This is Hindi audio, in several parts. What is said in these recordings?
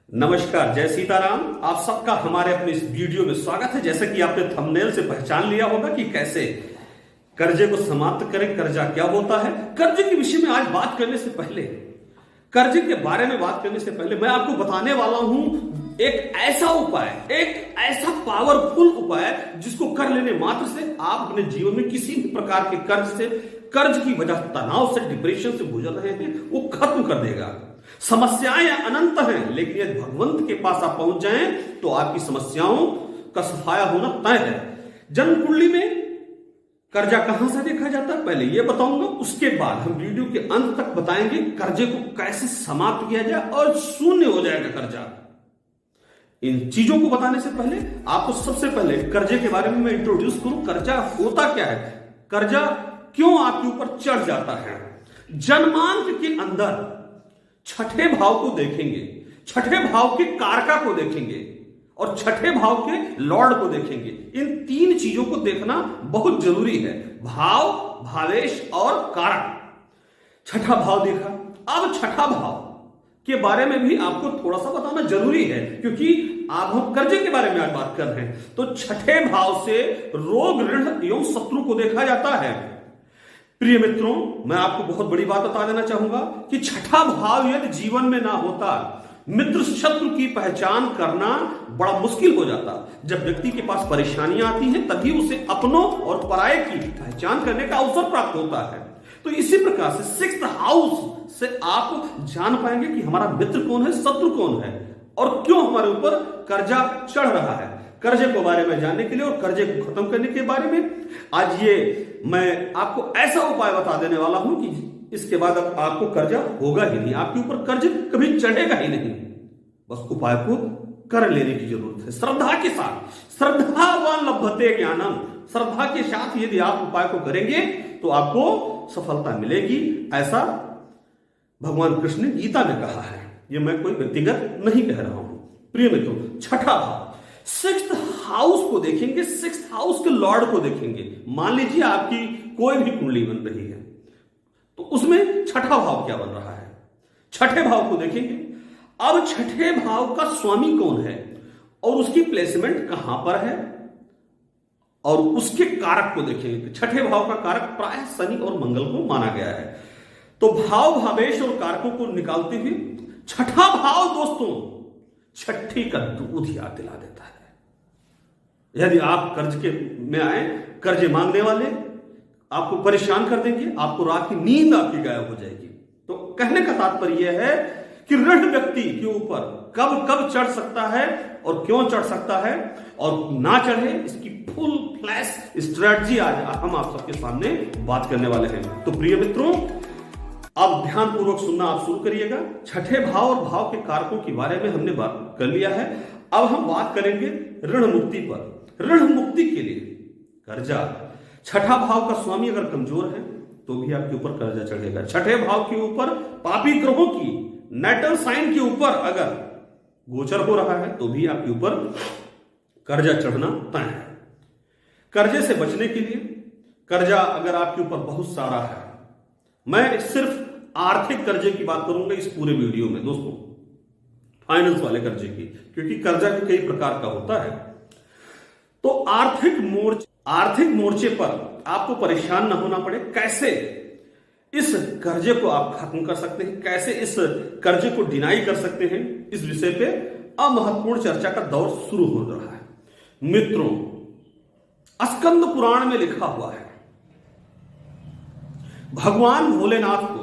नमस्कार, जय सीताराम। आप सबका हमारे अपने इस वीडियो में स्वागत है। जैसे कि आपने थंबनेल से पहचान लिया होगा कि कैसे कर्जे को समाप्त करें, कर्जा क्या होता है। कर्जे के विषय में आज बात करने से पहले, कर्जे के बारे में बात करने से पहले मैं आपको बताने वाला हूं एक ऐसा उपाय, एक ऐसा पावरफुल उपाय जिसको कर लेने मात्र से आप अपने जीवन में किसी भी प्रकार के कर्ज की वजह तनाव से, डिप्रेशन से गुजर रहे हैं, वो खत्म कर देगा। समस्याएं अनंत हैं, लेकिन यदि भगवंत के पास आप पहुंच जाएं तो आपकी समस्याओं का सफाया होना तय है। जन्म कुंडली में कर्जा कहां से देखा जाता है पहले यह बताऊंगा, उसके बाद हम वीडियो के अंत तक बताएंगे कर्जे को कैसे समाप्त किया जाए और शून्य हो जाएगा कर्जा। इन चीजों को बताने से पहले आपको सबसे पहले कर्जे के बारे में मैं इंट्रोड्यूस करूं। कर्जा होता क्या है, कर्जा क्यों आपके ऊपर चढ़ जाता है। जन्मांक के अंदर छठे भाव को देखेंगे, छठे भाव के कारका को देखेंगे और छठे भाव के लॉर्ड को देखेंगे। इन तीन चीजों को देखना बहुत जरूरी है, भाव, भावेश और कारक। छठा भाव देखा, अब छठा भाव के बारे में भी आपको थोड़ा सा बताना जरूरी है, क्योंकि आप हम कर्जे के बारे में आज बात कर रहे हैं। तो छठे भाव से रोग, ऋण एवं शत्रु को देखा जाता है। प्रिय मित्रों, मैं आपको बहुत बड़ी बात बता देना चाहूंगा कि छठा भाव यदि जीवन में ना होता, मित्र शत्रु की पहचान करना बड़ा मुश्किल हो जाता। जब व्यक्ति के पास परेशानियां आती हैं तभी उसे अपनों और पराये की पहचान करने का अवसर प्राप्त होता है। तो इसी प्रकार से सिक्स्थ हाउस से आप जान पाएंगे कि हमारा मित्र कौन है, शत्रु कौन है और क्यों हमारे ऊपर कर्जा चढ़ रहा है। कर्जे के बारे में जानने के लिए और कर्जे को खत्म करने के बारे में आज ये मैं आपको ऐसा उपाय बता देने वाला हूं कि इसके बाद आपको कर्जा होगा ही नहीं, आपके ऊपर कर्ज कभी चढ़ेगा ही नहीं। बस उपाय को कर लेने की जरूरत है, श्रद्धा के साथ। श्रद्धावान लभते ज्ञानम, श्रद्धा के साथ यदि आप उपाय को करेंगे तो आपको सफलता मिलेगी, ऐसा भगवान कृष्ण ने गीता में कहा है। यह मैं कोई व्यक्तिगत नहीं कह रहा हूं। प्रिय मित्रों, छठा भाव सिक्स्थ हाउस को देखेंगे, सिक्स्थ हाउस के लॉर्ड को देखेंगे। मान लीजिए आपकी कोई भी कुंडली बन रही है तो उसमें छठा भाव क्या बन रहा है, छठे भाव को देखेंगे। अब छठे भाव का स्वामी कौन है और उसकी प्लेसमेंट कहां पर है और उसके कारक को देखेंगे। छठे भाव का कारक प्राय शनि और मंगल को माना गया है। तो भाव, भावेश और कारकों को निकालते हुए छठा भाव दोस्तों छठी का दूध याद दिला देता है। यदि आप कर्ज के में आए, कर्जे मांगने वाले आपको परेशान कर देंगे, आपको रात की नींद आपकी गायब हो जाएगी। तो कहने का तात्पर्य यह है कि ऋण व्यक्ति के ऊपर कब कब चढ़ सकता है और क्यों चढ़ सकता है और ना चढ़े, इसकी फुल फ्लैश स्ट्रेटजी आज हम आप सबके सामने बात करने वाले हैं। तो प्रिय मित्रों, अब ध्यान पूर्वक सुनना आप शुरू करिएगा। छठे भाव और भाव के कारकों के बारे में हमने बात कर लिया है। अब हम बात करेंगे ऋण मुक्ति पर। ऋण मुक्ति के लिए कर्जा, छठा भाव का स्वामी अगर कमजोर है तो भी आपके ऊपर कर्जा चढ़ेगा। छठे भाव के ऊपर पापी ग्रहों की नेटल साइन के ऊपर अगर गोचर हो रहा है तो भी आपके ऊपर कर्जा चढ़ना तय है। कर्जे से बचने के लिए, कर्जा अगर आपके ऊपर बहुत सारा है, मैं सिर्फ आर्थिक कर्जे की बात करूंगा इस पूरे वीडियो में दोस्तों, फाइनेंस वाले कर्जे की, क्योंकि कर्जा भी कई प्रकार का होता है। तो आर्थिक मोर्चे पर आपको परेशान न होना पड़े, कैसे इस कर्जे को आप खत्म कर सकते हैं, कैसे इस कर्जे को डिनाई कर सकते हैं, इस विषय पे अब महत्वपूर्ण चर्चा का दौर शुरू हो रहा है। मित्रों, स्कंद पुराण में लिखा हुआ है भगवान भोलेनाथ को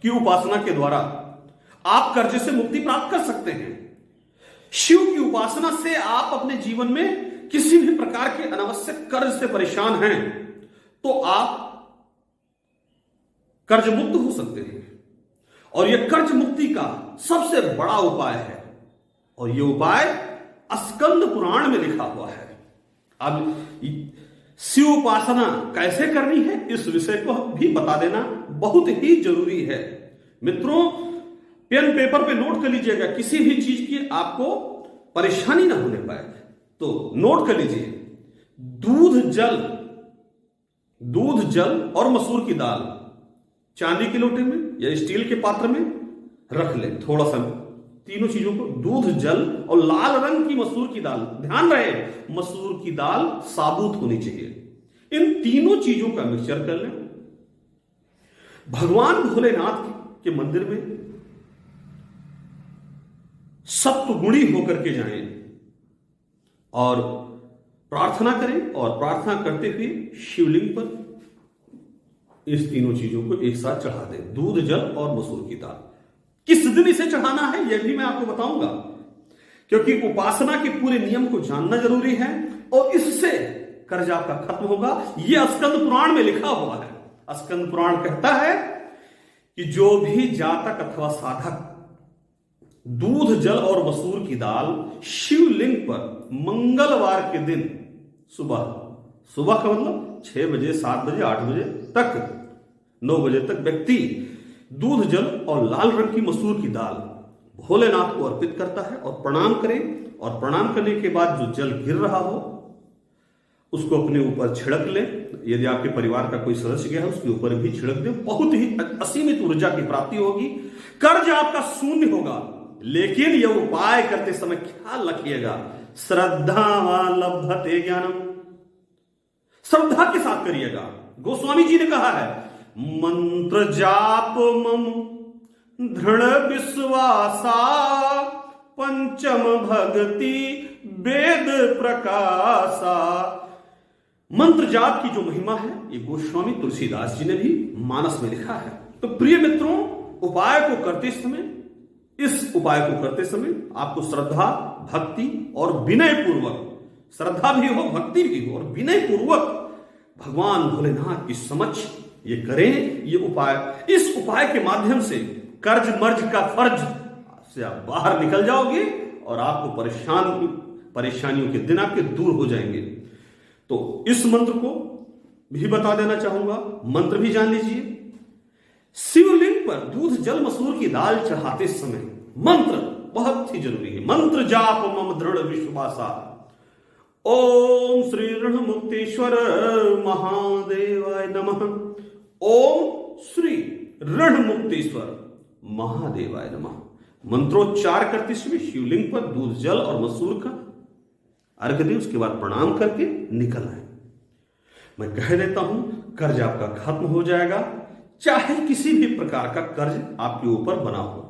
की उपासना के द्वारा आप कर्जे से मुक्ति प्राप्त कर सकते हैं। शिव की उपासना से आप अपने जीवन में किसी भी प्रकार के अनावश्यक कर्ज से परेशान हैं तो आप कर्ज मुक्त हो सकते हैं। और यह कर्ज मुक्ति का सबसे बड़ा उपाय है और यह उपाय स्कंद पुराण में लिखा हुआ है। अब शिव उपासना कैसे करनी है इस विषय को भी बता देना बहुत ही जरूरी है। मित्रों, पेन पेपर पे नोट कर लीजिएगा, किसी भी चीज की आपको परेशानी ना होने पाए तो नोट कर लीजिए। दूध जल और मसूर की दाल चांदी के लोटे में या स्टील के पात्र में रख लें, थोड़ा सा तीनों चीजों को, दूध, जल और लाल रंग की मसूर की दाल। ध्यान रहे, मसूर की दाल साबुत होनी चाहिए। इन तीनों चीजों का मिक्सचर कर लें। भगवान भोलेनाथ के मंदिर में सत्वगुणी होकर के जाएं और प्रार्थना करें, और प्रार्थना करते हुए शिवलिंग पर इस तीनों चीजों को एक साथ चढ़ा दें, दूध, जल और मसूर की दाल। किस दिन इसे चढ़ाना है यह भी मैं आपको बताऊंगा, क्योंकि उपासना के पूरे नियम को जानना जरूरी है और इससे कर्ज आपका खत्म होगा। यह स्कंद पुराण में लिखा हुआ है। स्कंद पुराण कहता है कि जो भी जातक अथवा साधक दूध, जल और मसूर की दाल शिवलिंग पर मंगलवार के दिन सुबह का मतलब 6 बजे, 7 बजे, 8 बजे तक, 9 बजे तक व्यक्ति दूध, जल और लाल रंग की मसूर की दाल भोलेनाथ को अर्पित करता है और प्रणाम करें, और प्रणाम करने के बाद जो जल गिर रहा हो उसको अपने ऊपर छिड़क ले। यदि आपके परिवार का कोई सदस्य गया है उसके ऊपर भी छिड़क दे। बहुत ही असीमित ऊर्जा की प्राप्ति होगी, कर्ज आपका शून्य होगा। लेकिन यह उपाय करते समय ख्याल रखिएगा, श्रद्धा लभते ज्ञानम, श्रद्धा के साथ करिएगा। गोस्वामी जी ने कहा है, मंत्र जाप मम दृढ़ विश्वासा, पंचम भक्ति वेद प्रकाशा। मंत्र जाप की जो महिमा है ये गोस्वामी तुलसीदास जी ने भी मानस में लिखा है। तो प्रिय मित्रों, उपाय को करते समय, इस उपाय को करते समय आपको श्रद्धा, भक्ति और विनय पूर्वक, श्रद्धा भी हो, भक्ति भी हो और विनय पूर्वक भगवान भोलेनाथ की समक्ष ये करें। ये उपाय, इस उपाय के माध्यम से कर्ज मर्ज का फर्ज से आप बाहर निकल जाओगे और आपको परेशानियों के दिन आपके दूर हो जाएंगे। तो इस मंत्र को भी बता देना चाहूंगा, मंत्र भी जान लीजिए। शिवलिंग पर दूध, जल, मसूर की दाल चढ़ाते समय मंत्र बहुत ही जरूरी है। मंत्र जाप मम दृढ़ विश्वासा, ओम श्री ऋण मुक्तेश्वर महादेवाय नमः, ओम श्री ऋण मुक्तेश्वर महादेवाय नमः। मंत्रोच्चार करते समय शिवलिंग पर दूध, जल और मसूर का अर्घ दें, उसके बाद प्रणाम करके निकल आए। मैं कह देता हूं, कर्ज आपका खत्म हो जाएगा, चाहे किसी भी प्रकार का कर्ज आपके ऊपर बना हो।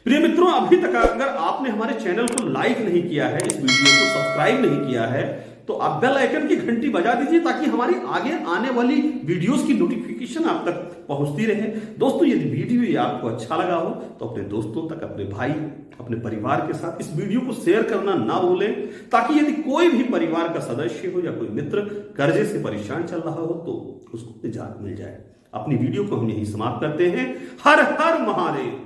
प्रिय मित्रों, अभी तक अगर आपने हमारे चैनल को लाइक नहीं किया है, इस वीडियो को सब्सक्राइब नहीं किया है, तो आप बेल आइकन की घंटी बजा दीजिए ताकि हमारी आगे आने वाली वीडियोस की नोटिफिकेशन आप तक पहुंचती रहे। दोस्तों, यदि वीडियो ये आपको अच्छा लगा हो तो अपने दोस्तों तक, अपने भाई, अपने परिवार के साथ इस वीडियो को शेयर करना ना भूलें, ताकि यदि कोई भी परिवार का सदस्य हो या कोई मित्र कर्जे से परेशान चल रहा हो तो उसको निजात मिल जाए। अपनी वीडियो को हम यही समाप्त करते हैं। हर हर महादेव।